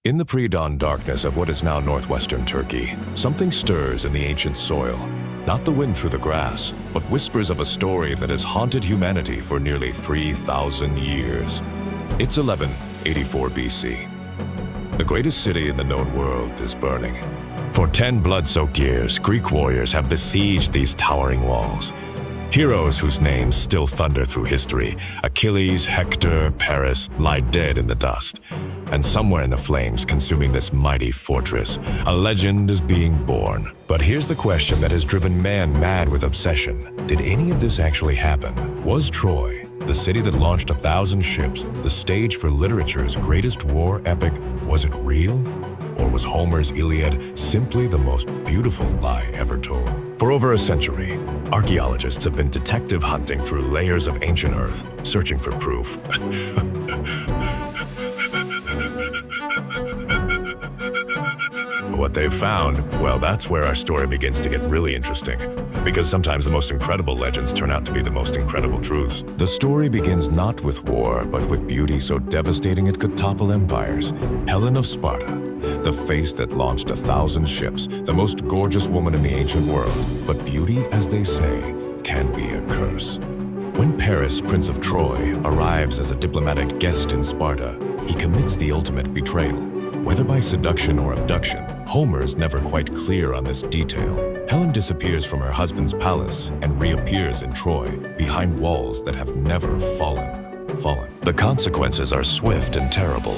In the pre-dawn darkness of what is now northwestern Turkey, something stirs in the ancient soil. Not the wind through the grass, but whispers of a story that has haunted humanity for nearly 3,000 years. It's 1184 BC. The greatest city in the known world is burning. For 10 blood-soaked years, Greek warriors have besieged these towering walls. Heroes whose names still thunder through history, Achilles, Hector, Paris, lie dead in the dust. And somewhere in the flames consuming this mighty fortress, a legend is being born. But here's the question that has driven man mad with obsession. Did any of this actually happen? Was Troy, the city that launched 1,000 ships, the stage for literature's greatest war epic, was it real? Or was Homer's Iliad simply the most beautiful lie ever told? For over a century, archaeologists have been detective hunting through layers of ancient earth, searching for proof. What they've found, well, that's where our story begins to get really interesting. Because sometimes the most incredible legends turn out to be the most incredible truths. The story begins not with war, but with beauty so devastating it could topple empires. Helen of Sparta, the face that launched 1,000 ships, the most gorgeous woman in the ancient world. But beauty, as they say, can be a curse. When Paris, Prince of Troy, arrives as a diplomatic guest in Sparta, he commits the ultimate betrayal. Whether by seduction or abduction, Homer's never quite clear on this detail. Helen disappears from her husband's palace and reappears in Troy, behind walls that have never fallen. The consequences are swift and terrible.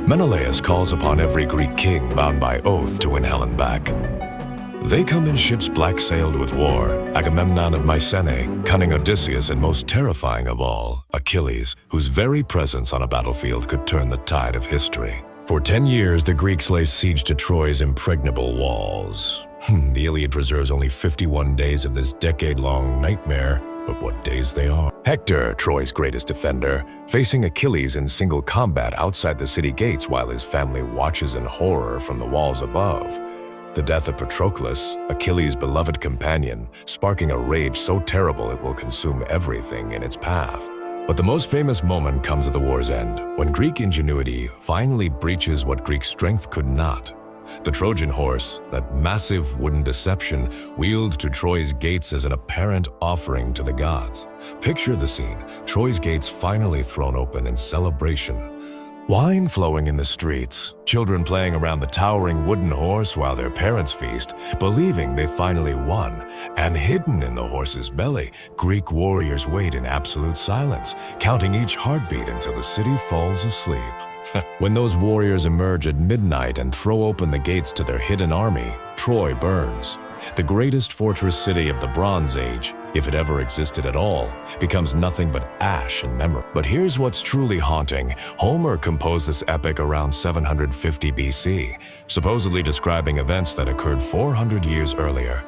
Menelaus calls upon every Greek king bound by oath to win Helen back. They come in ships black-sailed with war, Agamemnon of Mycenae, cunning Odysseus, and most terrifying of all, Achilles, whose very presence on a battlefield could turn the tide of history. For 10 years, the Greeks lay siege to Troy's impregnable walls. The Iliad preserves only 51 days of this decade-long nightmare, but what days they are. Hector, Troy's greatest defender, facing Achilles in single combat outside the city gates while his family watches in horror from the walls above. The death of Patroclus, Achilles' beloved companion, sparking a rage so terrible it will consume everything in its path. But the most famous moment comes at the war's end, when Greek ingenuity finally breaches what Greek strength could not. The Trojan Horse, that massive wooden deception, wheeled to Troy's gates as an apparent offering to the gods. Picture the scene, Troy's gates finally thrown open in celebration. Wine flowing in the streets, children playing around the towering wooden horse while their parents feast, believing they finally won. And hidden in the horse's belly, Greek warriors wait in absolute silence, counting each heartbeat until the city falls asleep. When those warriors emerge at midnight and throw open the gates to their hidden army, Troy burns. The greatest fortress city of the Bronze Age, if it ever existed at all, becomes nothing but ash and memory. But here's what's truly haunting. Homer composed this epic around 750 BC, supposedly describing events that occurred 400 years earlier.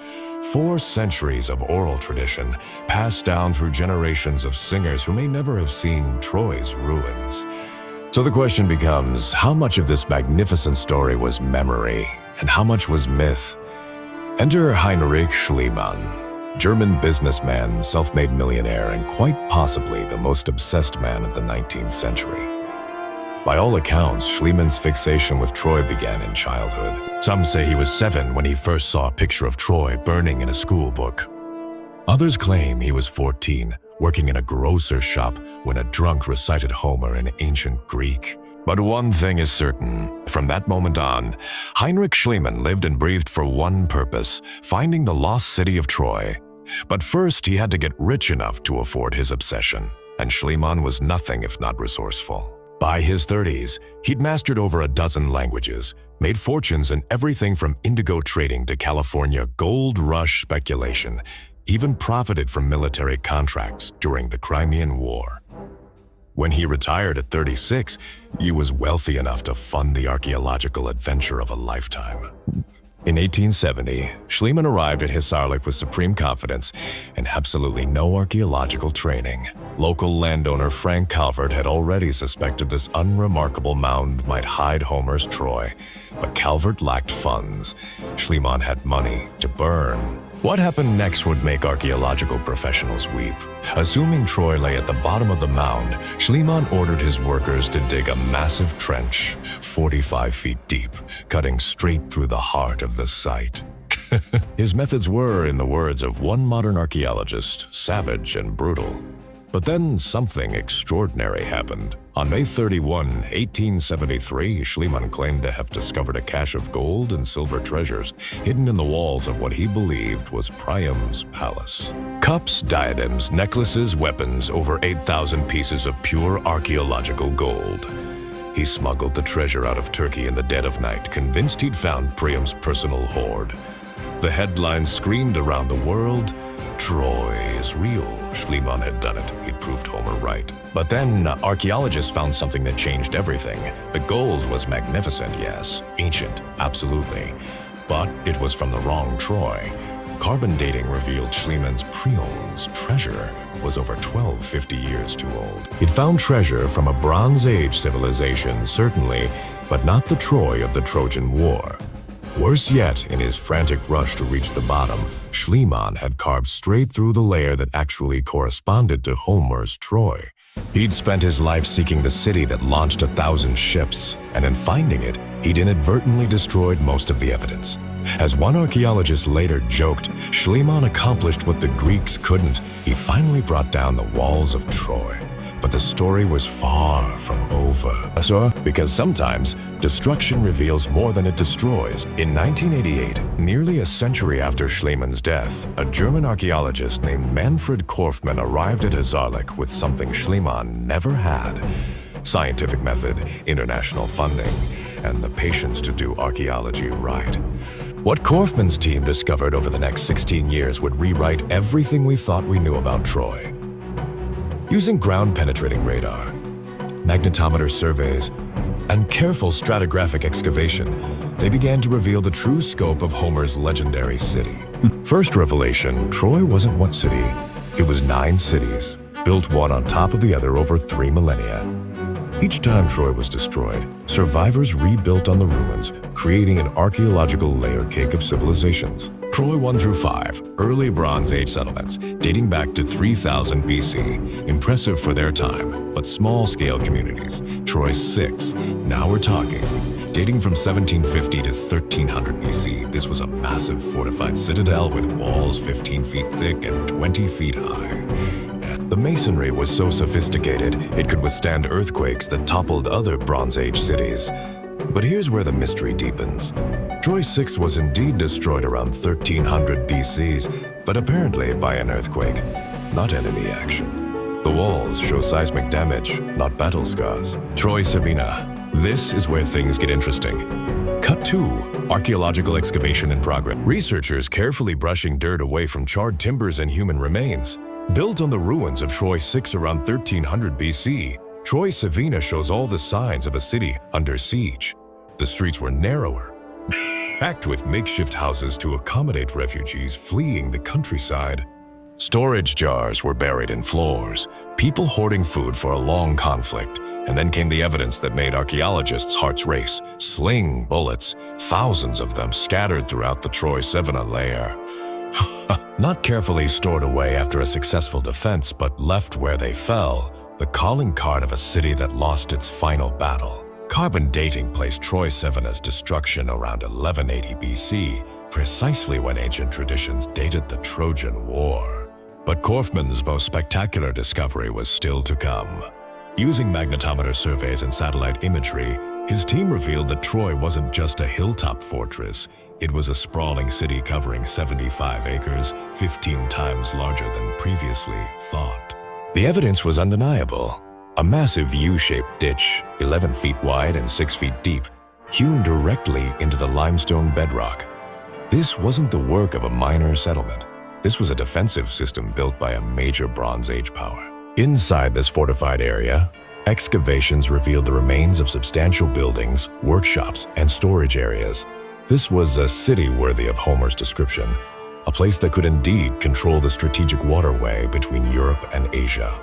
4 centuries of oral tradition, passed down through generations of singers who may never have seen Troy's ruins. So the question becomes, how much of this magnificent story was memory, and how much was myth? Enter Heinrich Schliemann, German businessman, self-made millionaire, and quite possibly the most obsessed man of the 19th century. By all accounts, Schliemann's fixation with Troy began in childhood. Some say he was 7 when he first saw a picture of Troy burning in a school book. Others claim he was 14, working in a grocer's shop when a drunk recited Homer in ancient Greek. But one thing is certain, from that moment on, Heinrich Schliemann lived and breathed for one purpose, finding the lost city of Troy. But first, he had to get rich enough to afford his obsession, and Schliemann was nothing if not resourceful. By his 30s, he'd mastered over a dozen languages, made fortunes in everything from indigo trading to California gold rush speculation, even profited from military contracts during the Crimean War. When he retired at 36, he was wealthy enough to fund the archaeological adventure of a lifetime. In 1870, Schliemann arrived at Hisarlik with supreme confidence and absolutely no archaeological training. Local landowner Frank Calvert had already suspected this unremarkable mound might hide Homer's Troy, but Calvert lacked funds. Schliemann had money to burn, What happened next would make archaeological professionals weep. Assuming Troy lay at the bottom of the mound, Schliemann ordered his workers to dig a massive trench, 45 feet deep, cutting straight through the heart of the site. His methods were, in the words of one modern archaeologist, savage and brutal. But then something extraordinary happened. On May 31, 1873, Schliemann claimed to have discovered a cache of gold and silver treasures hidden in the walls of what he believed was Priam's palace. Cups, diadems, necklaces, weapons, over 8,000 pieces of pure archaeological gold. He smuggled the treasure out of Turkey in the dead of night, convinced he'd found Priam's personal hoard. The headlines screamed around the world, "Troy is real." Schliemann had done it. He'd proved Homer right. But then archaeologists found something that changed everything. The gold was magnificent, yes. Ancient, absolutely. But it was from the wrong Troy. Carbon dating revealed Schliemann's Priam's treasure was over 1250 years too old. He'd found treasure from a Bronze Age civilization, certainly, but not the Troy of the Trojan War. Worse yet, in his frantic rush to reach the bottom, Schliemann had carved straight through the layer that actually corresponded to Homer's Troy. He'd spent his life seeking the city that launched 1,000 ships, and in finding it, he'd inadvertently destroyed most of the evidence. As one archaeologist later joked, Schliemann accomplished what the Greeks couldn't. He finally brought down the walls of Troy. But the story was far from over. Because sometimes destruction reveals more than it destroys. In 1988, nearly a century after Schliemann's death, a German archaeologist named Manfred Korfmann arrived at Hazarlik with something Schliemann never had: scientific method, international funding, and the patience to do archaeology right. What Korfmann's team discovered over the next 16 years would rewrite everything we thought we knew about Troy. Using ground-penetrating radar, magnetometer surveys, and careful stratigraphic excavation, they began to reveal the true scope of Homer's legendary city. First revelation, Troy wasn't one city. It was 9 cities, built one on top of the other over 3 millennia. Each time Troy was destroyed, survivors rebuilt on the ruins, creating an archaeological layer cake of civilizations. Troy 1 through 5, early Bronze Age settlements, dating back to 3000 BC. Impressive for their time, but small-scale communities. Troy 6, now we're talking. Dating from 1750 to 1300 BC, this was a massive fortified citadel with walls 15 feet thick and 20 feet high. The masonry was so sophisticated, it could withstand earthquakes that toppled other Bronze Age cities. But here's where the mystery deepens. Troy 6 was indeed destroyed around 1300 BC, but apparently by an earthquake, not enemy action. The walls show seismic damage, not battle scars. Troy Savina. This is where things get interesting. Cut 2. Archaeological excavation in progress. Researchers carefully brushing dirt away from charred timbers and human remains. Built on the ruins of Troy 6 around 1300 BC, Troy Savina shows all the signs of a city under siege. The streets were narrower, packed with makeshift houses to accommodate refugees fleeing the countryside. Storage jars were buried in floors, people hoarding food for a long conflict. And then came the evidence that made archaeologists' hearts race. Sling bullets, thousands of them scattered throughout the Troy Savina layer. Not carefully stored away after a successful defense, but left where they fell, the calling card of a city that lost its final battle. Carbon dating placed Troy Savina's destruction around 1180 BC, precisely when ancient traditions dated the Trojan War. But Korfmann's most spectacular discovery was still to come. Using magnetometer surveys and satellite imagery, his team revealed that Troy wasn't just a hilltop fortress. It was a sprawling city covering 75 acres, 15 times larger than previously thought. The evidence was undeniable. A massive U-shaped ditch, 11 feet wide and 6 feet deep, hewn directly into the limestone bedrock. This wasn't the work of a minor settlement. This was a defensive system built by a major Bronze Age power. Inside this fortified area, excavations revealed the remains of substantial buildings, workshops, and storage areas. This was a city worthy of Homer's description, a place that could indeed control the strategic waterway between Europe and Asia.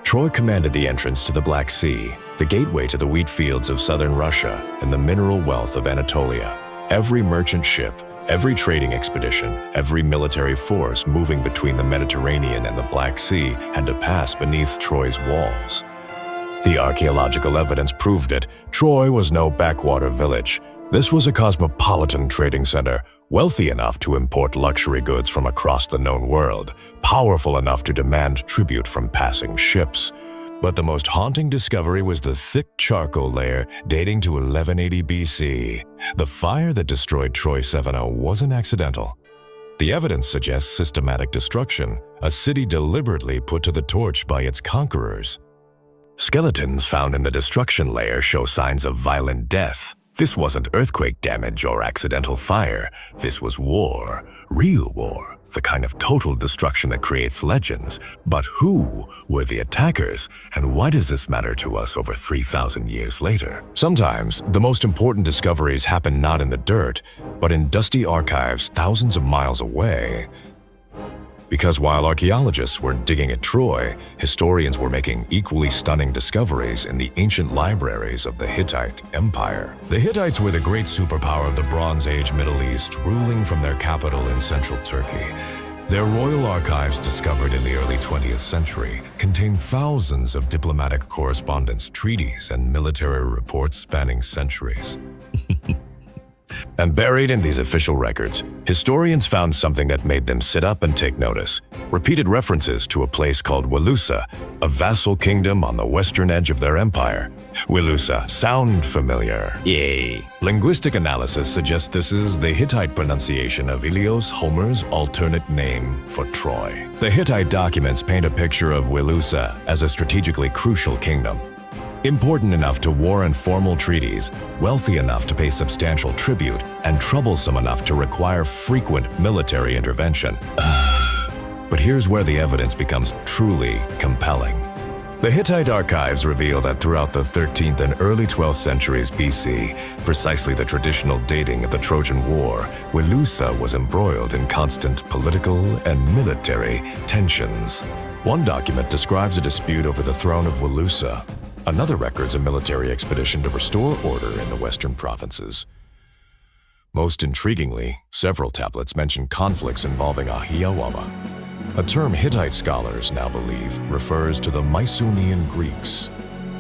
Troy commanded the entrance to the Black Sea, the gateway to the wheat fields of southern Russia and the mineral wealth of Anatolia. Every merchant ship, Every trading expedition, every military force moving between the Mediterranean and the Black Sea had to pass beneath Troy's walls. The archaeological evidence proved it. Troy was no backwater village. This was a cosmopolitan trading center, wealthy enough to import luxury goods from across the known world, powerful enough to demand tribute from passing ships. But the most haunting discovery was the thick charcoal layer dating to 1180 BC. The fire that destroyed Troy 7-0 wasn't accidental. The evidence suggests systematic destruction, a city deliberately put to the torch by its conquerors. Skeletons found in the destruction layer show signs of violent death. This wasn't earthquake damage or accidental fire. This was war, real war, the kind of total destruction that creates legends. But who were the attackers, and why does this matter to us over 3,000 years later? Sometimes, the most important discoveries happen not in the dirt, but in dusty archives thousands of miles away. Because while archaeologists were digging at Troy, historians were making equally stunning discoveries in the ancient libraries of the Hittite Empire. The Hittites were the great superpower of the Bronze Age Middle East, ruling from their capital in central Turkey. Their royal archives, discovered in the early 20th century, contain thousands of diplomatic correspondence, treaties, and military reports spanning centuries. And buried in these official records, historians found something that made them sit up and take notice. Repeated references to a place called Wilusa, a vassal kingdom on the western edge of their empire. Wilusa, sound familiar? Yay! Linguistic analysis suggests this is the Hittite pronunciation of Ilios, Homer's alternate name for Troy. The Hittite documents paint a picture of Wilusa as a strategically crucial kingdom. Important enough to warrant formal treaties, wealthy enough to pay substantial tribute, and troublesome enough to require frequent military intervention. But here's where the evidence becomes truly compelling. The Hittite archives reveal that throughout the 13th and early 12th centuries BC, precisely the traditional dating of the Trojan War, Wilusa was embroiled in constant political and military tensions. One document describes a dispute over the throne of Wilusa. Another records a military expedition to restore order in the western provinces. Most intriguingly, several tablets mention conflicts involving Ahiawawa, a term Hittite scholars now believe refers to the Mycenaean Greeks.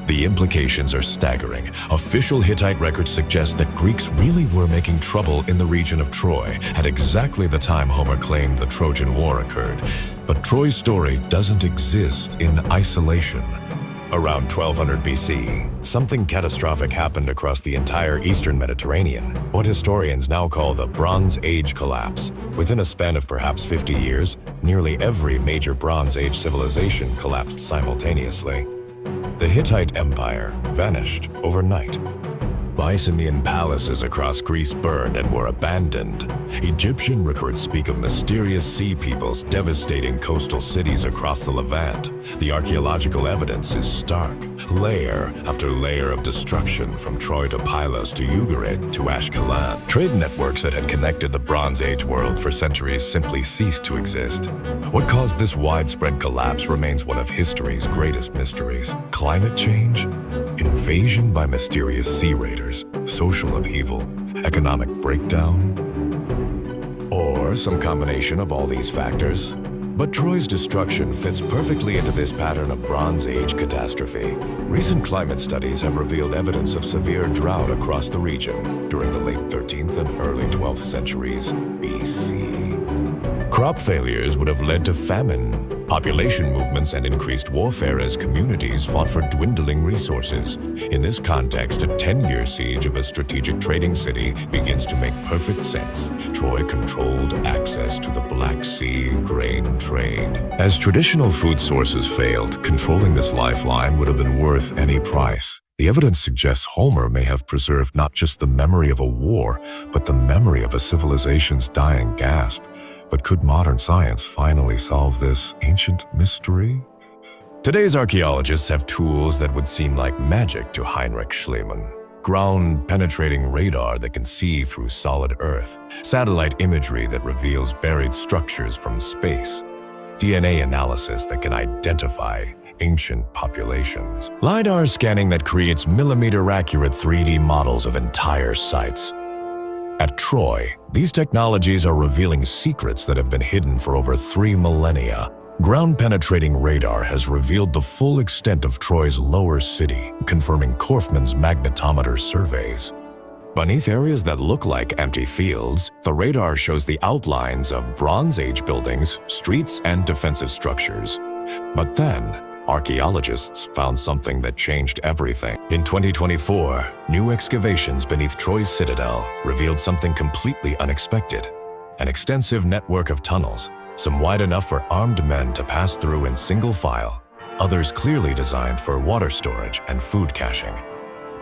The implications are staggering. Official Hittite records suggest that Greeks really were making trouble in the region of Troy at exactly the time Homer claimed the Trojan War occurred. But Troy's story doesn't exist in isolation. Around 1200 BC, something catastrophic happened across the entire eastern Mediterranean, what historians now call the Bronze Age collapse. Within a span of perhaps 50 years, nearly every major Bronze Age civilization collapsed simultaneously. The Hittite Empire vanished overnight. Mycenaean palaces across Greece burned and were abandoned. Egyptian records speak of mysterious sea peoples devastating coastal cities across the Levant. The archaeological evidence is stark. Layer after layer of destruction, from Troy to Pylos to Ugarit to Ashkelon. Trade networks that had connected the Bronze Age world for centuries simply ceased to exist. What caused this widespread collapse remains one of history's greatest mysteries. Climate change? Invasion by mysterious sea raiders? Social upheaval? Economic breakdown? Or some combination of all these factors? But Troy's destruction fits perfectly into this pattern of Bronze Age catastrophe. Recent climate studies have revealed evidence of severe drought across the region during the late 13th and early 12th centuries BC. Crop failures would have led to famine, population movements, and increased warfare as communities fought for dwindling resources. In this context, a 10-year siege of a strategic trading city begins to make perfect sense. Troy controlled access to the Black Sea grain trade. As traditional food sources failed, controlling this lifeline would have been worth any price. The evidence suggests Homer may have preserved not just the memory of a war, but the memory of a civilization's dying gasp. But could modern science finally solve this ancient mystery? Today's archaeologists have tools that would seem like magic to Heinrich Schliemann. Ground-penetrating radar that can see through solid earth, satellite imagery that reveals buried structures from space, DNA analysis that can identify ancient populations, LiDAR scanning that creates millimeter-accurate 3D models of entire sites. At Troy, these technologies are revealing secrets that have been hidden for over 3 millennia. Ground-penetrating radar has revealed the full extent of Troy's lower city, confirming Korfmann's magnetometer surveys. Beneath areas that look like empty fields, the radar shows the outlines of Bronze Age buildings, streets, and defensive structures. But then, archaeologists found something that changed everything. In 2024, new excavations beneath Troy's citadel revealed something completely unexpected: an extensive network of tunnels, some wide enough for armed men to pass through in single file, others clearly designed for water storage and food caching.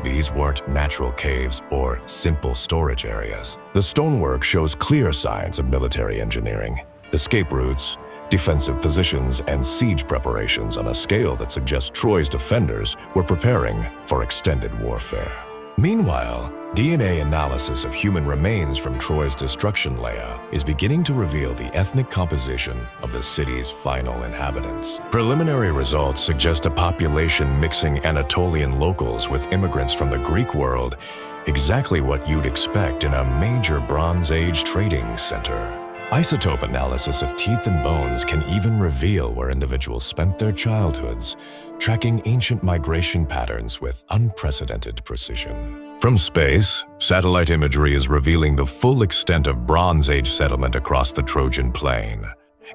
These weren't natural caves or simple storage areas. The stonework shows clear signs of military engineering: escape routes, defensive positions, and siege preparations on a scale that suggests Troy's defenders were preparing for extended warfare. Meanwhile, DNA analysis of human remains from Troy's destruction layout is beginning to reveal the ethnic composition of the city's final inhabitants. Preliminary results suggest a population mixing Anatolian locals with immigrants from the Greek world, exactly what you'd expect in a major Bronze Age trading center. Isotope analysis of teeth and bones can even reveal where individuals spent their childhoods, tracking ancient migration patterns with unprecedented precision. From space, satellite imagery is revealing the full extent of Bronze Age settlement across the Trojan Plain.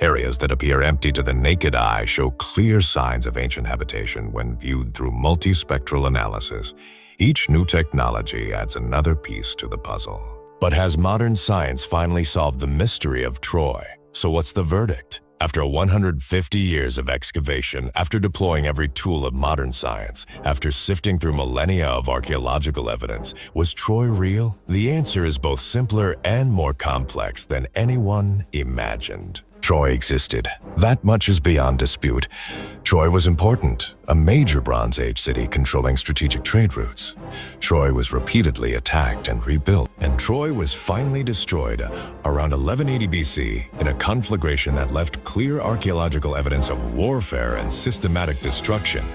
Areas that appear empty to the naked eye show clear signs of ancient habitation when viewed through multispectral analysis. Each new technology adds another piece to the puzzle. But has modern science finally solved the mystery of Troy? So what's the verdict? After 150 years of excavation, after deploying every tool of modern science, after sifting through millennia of archaeological evidence, was Troy real? The answer is both simpler and more complex than anyone imagined. Troy existed. That much is beyond dispute. Troy was important, a major Bronze Age city controlling strategic trade routes. Troy was repeatedly attacked and rebuilt, and Troy was finally destroyed around 1180 BC in a conflagration that left clear archaeological evidence of warfare and systematic destruction.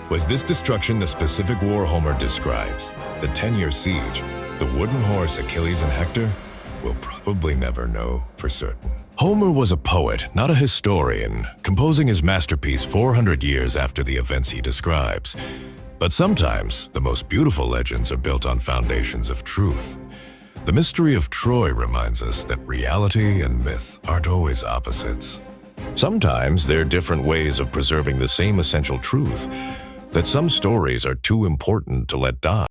Was this destruction the specific war Homer describes? The 10-year siege, the wooden horse Achilles and Hector? We'll probably never know for certain. Homer was a poet, not a historian, composing his masterpiece 400 years after the events he describes. But sometimes, the most beautiful legends are built on foundations of truth. The mystery of Troy reminds us that reality and myth aren't always opposites. Sometimes they're different ways of preserving the same essential truth, that some stories are too important to let die.